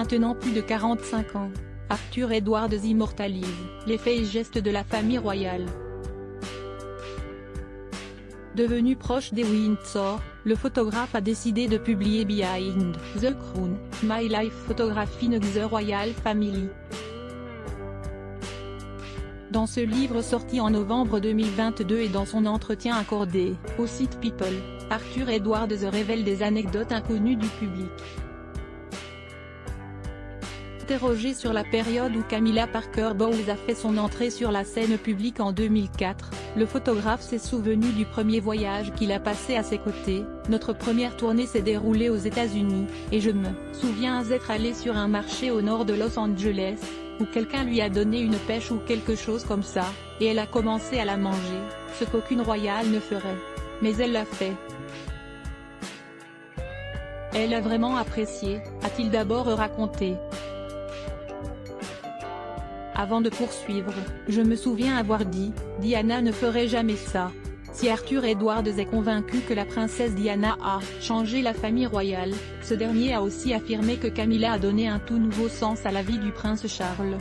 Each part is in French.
maintenant plus de 45 ans, Arthur Edwards immortalise les faits et gestes de la famille royale. Devenu proche des Windsor, le photographe a décidé de publier Behind the Crown, My Life Photography of the Royal Family. Dans ce livre sorti en novembre 2022 et dans son entretien accordé au site People, Arthur Edwards révèle des anecdotes inconnues du public. Interrogé sur la période où Camilla Parker Bowles a fait son entrée sur la scène publique en 2004, le photographe s'est souvenu du premier voyage qu'il a passé à ses côtés. Notre première tournée s'est déroulée aux États-Unis, et je me souviens être allé sur un marché au nord de Los Angeles, où quelqu'un lui a donné une pêche ou quelque chose comme ça, et elle a commencé à la manger, ce qu'aucune royale ne ferait. Mais elle l'a fait. Elle a vraiment apprécié, a-t-il d'abord raconté. Avant de poursuivre, je me souviens avoir dit, Diana ne ferait jamais ça. Si Arthur Edwards est convaincu que la princesse Diana a changé la famille royale, ce dernier a aussi affirmé que Camilla a donné un tout nouveau sens à la vie du prince Charles.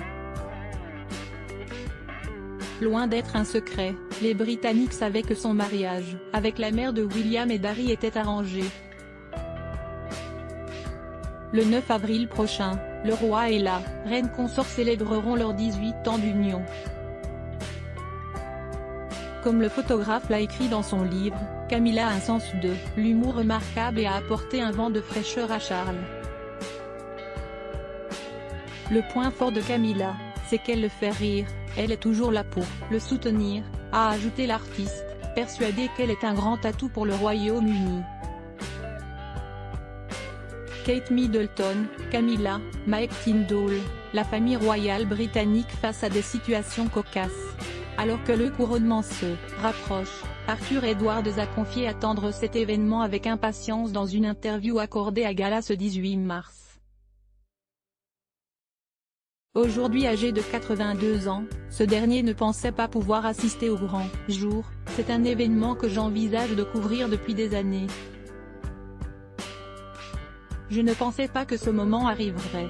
Loin d'être un secret, les Britanniques savaient que son mariage avec la mère de William et d'Harry était arrangé. Le 9 avril prochain, le roi et la reine consort célébreront leurs 18 ans d'union. Comme le photographe l'a écrit dans son livre, Camilla a un sens de l'humour remarquable et a apporté un vent de fraîcheur à Charles. Le point fort de Camilla, c'est qu'elle le fait rire, elle est toujours là pour le soutenir, a ajouté l'artiste, persuadé qu'elle est un grand atout pour le Royaume-Uni. Kate Middleton, Camilla, Mike Tindall, la famille royale britannique face à des situations cocasses. Alors que le couronnement se rapproche, Arthur Edwards a confié attendre cet événement avec impatience dans une interview accordée à Gala ce 18 mars. Aujourd'hui âgé de 82 ans, ce dernier ne pensait pas pouvoir assister au grand jour. C'est un événement que j'envisage de couvrir depuis des années. Je ne pensais pas que ce moment arriverait.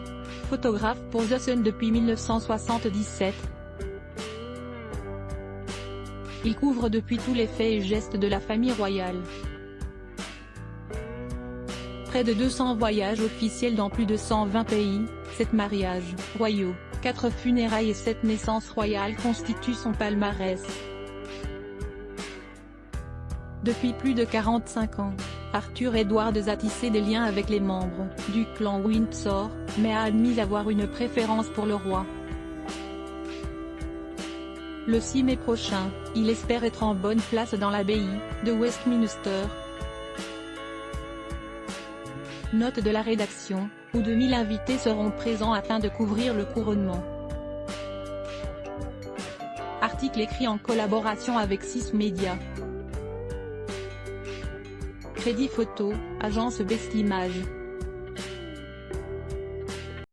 Photographe pour The Sun depuis 1977. Il couvre depuis tous les faits et gestes de la famille royale. Près de 200 voyages officiels dans plus de 120 pays, 7 mariages royaux, 4 funérailles et 7 naissances royales constituent son palmarès. Depuis plus de 45 ans, Arthur Edwards a tissé des liens avec les membres du clan Windsor, mais a admis avoir une préférence pour le roi. Le 6 mai prochain, il espère être en bonne place dans l'abbaye de Westminster. Note de la rédaction, où 2000 invités seront présents afin de couvrir le couronnement. Article écrit en collaboration avec 6 médias. Crédit photo, agence Best Images.